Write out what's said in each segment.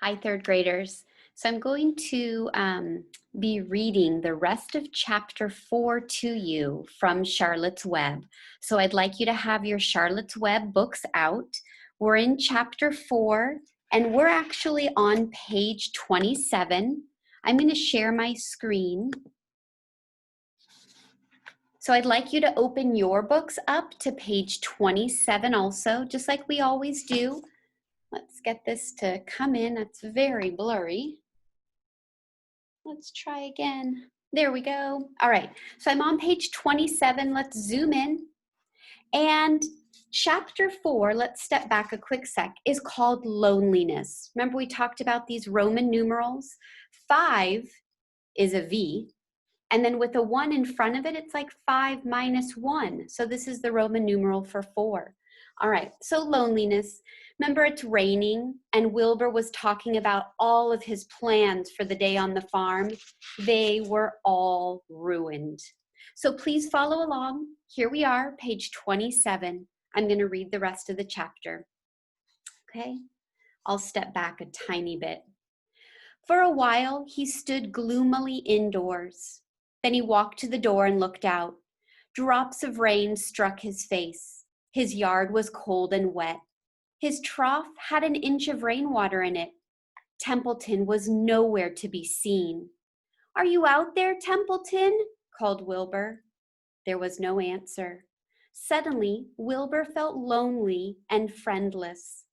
Hi, third graders. So I'm going to be reading the rest of chapter 4 to you from Charlotte's Web. So I'd like you to have your Charlotte's Web books out. We're in chapter 4 and we're actually on page 27. I'm going to share my screen. So I'd like you to open your books up to page 27 also, just like we always do. Let's get this to come in. That's very blurry. Let's try again. There we go. All right, so I'm on page 27. Let's zoom in. And chapter 4, let's step back a quick sec, is called Loneliness. Remember we talked about these Roman numerals? 5 is a V, and then with a 1 in front of it, it's like 5 minus 1. So this is the Roman numeral for 4. All right, so loneliness. Remember, it's raining, and Wilbur was talking about all of his plans for the day on the farm. They were all ruined. So please follow along. Here we are, page 27. I'm going to read the rest of the chapter. Okay, I'll step back a tiny bit. For a while, he stood gloomily indoors. Then he walked to the door and looked out. Drops of rain struck his face. His yard was cold and wet. His trough had an inch of rainwater in it. Templeton was nowhere to be seen. "Are you out there, Templeton?" called Wilbur. There was no answer. Suddenly, Wilbur felt lonely and friendless.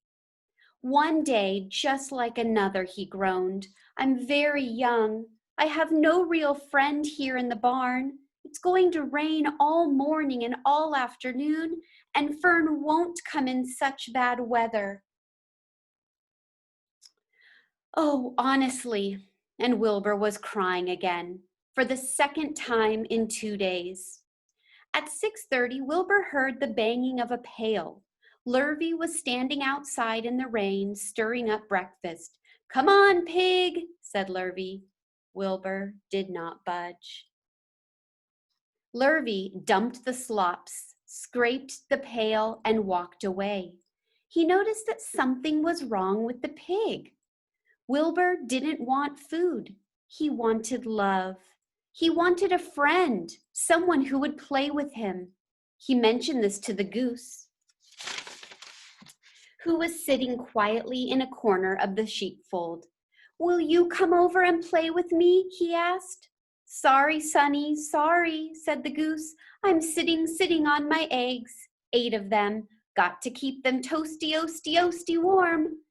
"One day, just like another," he groaned. "I'm very young. I have no real friend here in the barn. It's going to rain all morning and all afternoon, and Fern won't come in such bad weather." Oh, honestly, and Wilbur was crying again, for the second time in 2 days. At 6:30, Wilbur heard the banging of a pail. Lurvy was standing outside in the rain, stirring up breakfast. "Come on, pig," said Lurvy. Wilbur did not budge. Lurvy dumped the slops, scraped the pail, and walked away. He noticed that something was wrong with the pig. Wilbur didn't want food. He wanted love. He wanted a friend, someone who would play with him. He mentioned this to the goose, who was sitting quietly in a corner of the sheepfold. "Will you come over and play with me?" he asked. "Sorry, Sonny, sorry," said the goose. "I'm sitting on my eggs, 8 of them. Got to keep them toasty warm.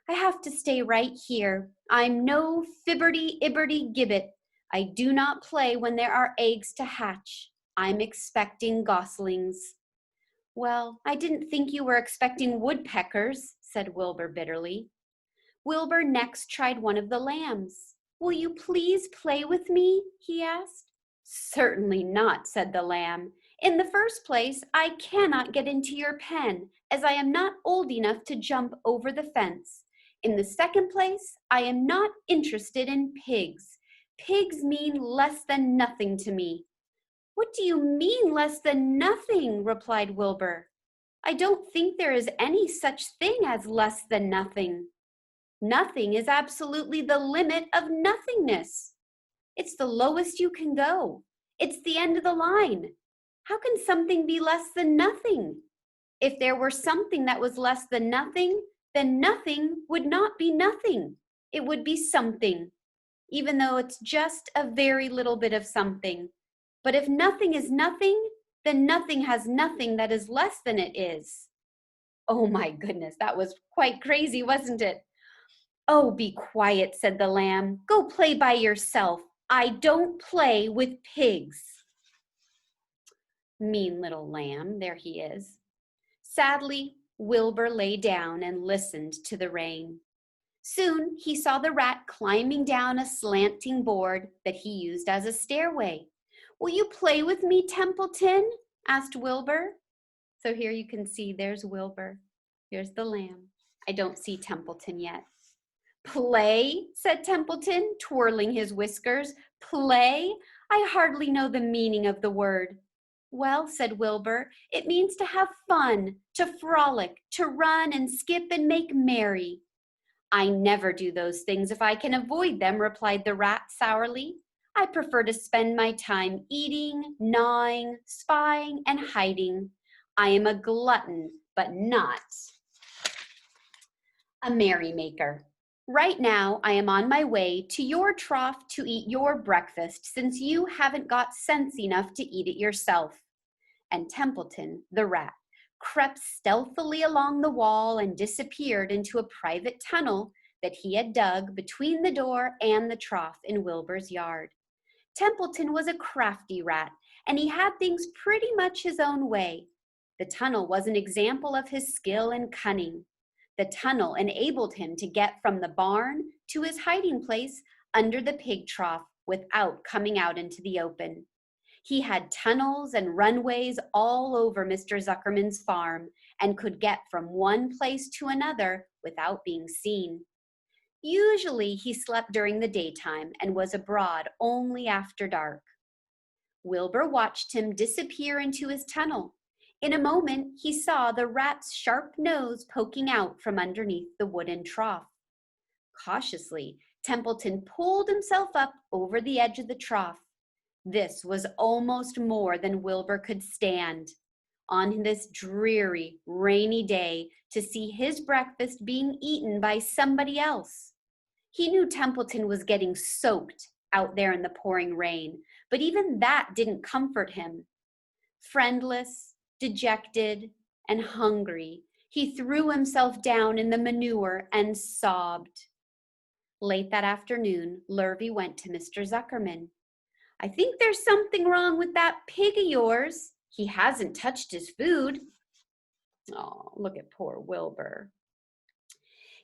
I have to stay right here. I'm no fibberty-ibberty-gibbet. I do not play when there are eggs to hatch. I'm expecting goslings." "Well, I didn't think you were expecting woodpeckers," said Wilbur bitterly. Wilbur next tried one of the lambs. "Will you please play with me?" he asked. "Certainly not," said the lamb. "In the first place, I cannot get into your pen, as I am not old enough to jump over the fence. In the second place, I am not interested in pigs. Pigs mean less than nothing to me." "What do you mean, less than nothing?" replied Wilbur. "I don't think there is any such thing as less than nothing. Nothing is absolutely the limit of nothingness. It's the lowest you can go. It's the end of the line. How can something be less than nothing? If there were something that was less than nothing, then nothing would not be nothing. It would be something, even though it's just a very little bit of something. But if nothing is nothing, then nothing has nothing that is less than it is." Oh my goodness, that was quite crazy, wasn't it? "Oh, be quiet," said the lamb. "Go play by yourself. I don't play with pigs." Mean little lamb, there he is. Sadly, Wilbur lay down and listened to the rain. Soon he saw the rat climbing down a slanting board that he used as a stairway. "Will you play with me, Templeton?" asked Wilbur. So here you can see there's Wilbur. Here's the lamb. I don't see Templeton yet. "Play?" said Templeton, twirling his whiskers. "Play? I hardly know the meaning of the word." "Well," said Wilbur, "it means to have fun, to frolic, to run and skip and make merry." I never do those things if I can avoid them, replied the rat sourly. I prefer to spend my time eating, gnawing, spying, and hiding. I am a glutton, but not a merrymaker. Right now, I am on my way to your trough to eat your breakfast, since you haven't got sense enough to eat it yourself. And Templeton, the rat, crept stealthily along the wall and disappeared into a private tunnel that he had dug between the door and the trough in Wilbur's yard. Templeton was a crafty rat, and he had things pretty much his own way. The tunnel was an example of his skill and cunning. The tunnel enabled him to get from the barn to his hiding place under the pig trough without coming out into the open. He had tunnels and runways all over Mr. Zuckerman's farm and could get from one place to another without being seen. Usually he slept during the daytime and was abroad only after dark. Wilbur watched him disappear into his tunnel. In a moment, he saw the rat's sharp nose poking out from underneath the wooden trough. Cautiously, Templeton pulled himself up over the edge of the trough. This was almost more than Wilbur could stand. On this dreary, rainy day, to see his breakfast being eaten by somebody else. He knew Templeton was getting soaked out there in the pouring rain, but even that didn't comfort him. Friendless, dejected, and hungry, he threw himself down in the manure and sobbed. Late that afternoon, Lurvy went to Mr. Zuckerman. I think there's something wrong with that pig of yours. He hasn't touched his food. Oh, look at poor Wilbur.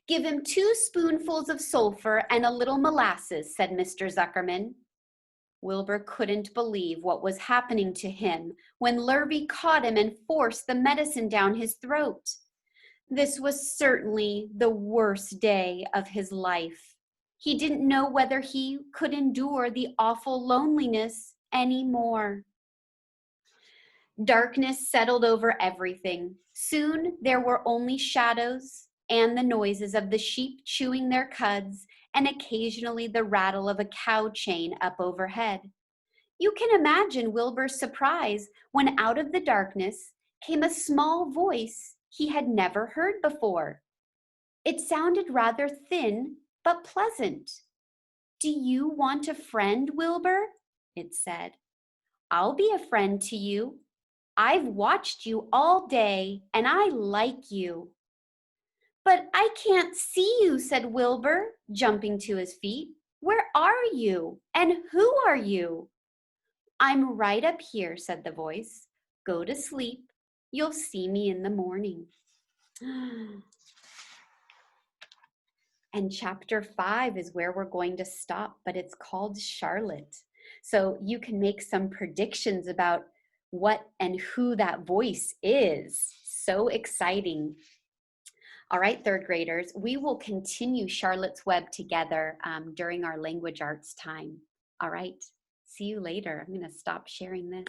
Give him 2 spoonfuls of sulfur and a little molasses, said Mr. Zuckerman. Wilbur couldn't believe what was happening to him when Lurvy caught him and forced the medicine down his throat. This was certainly the worst day of his life. He didn't know whether he could endure the awful loneliness anymore. Darkness settled over everything. Soon there were only shadows and the noises of the sheep chewing their cuds and occasionally the rattle of a cow chain up overhead. You can imagine Wilbur's surprise when out of the darkness came a small voice he had never heard before. It sounded rather thin but pleasant. Do you want a friend, Wilbur? It said. I'll be a friend to you. I've watched you all day and I like you. But I can't see you, said Wilbur, jumping to his feet. Where are you? And who are you? I'm right up here, said the voice. Go to sleep. You'll see me in the morning. And chapter 5 is where we're going to stop, but it's called Charlotte. So you can make some predictions about what and who that voice is. So exciting. All right, 3rd graders, we will continue Charlotte's Web together during our language arts time. All right, see you later. I'm going to stop sharing this.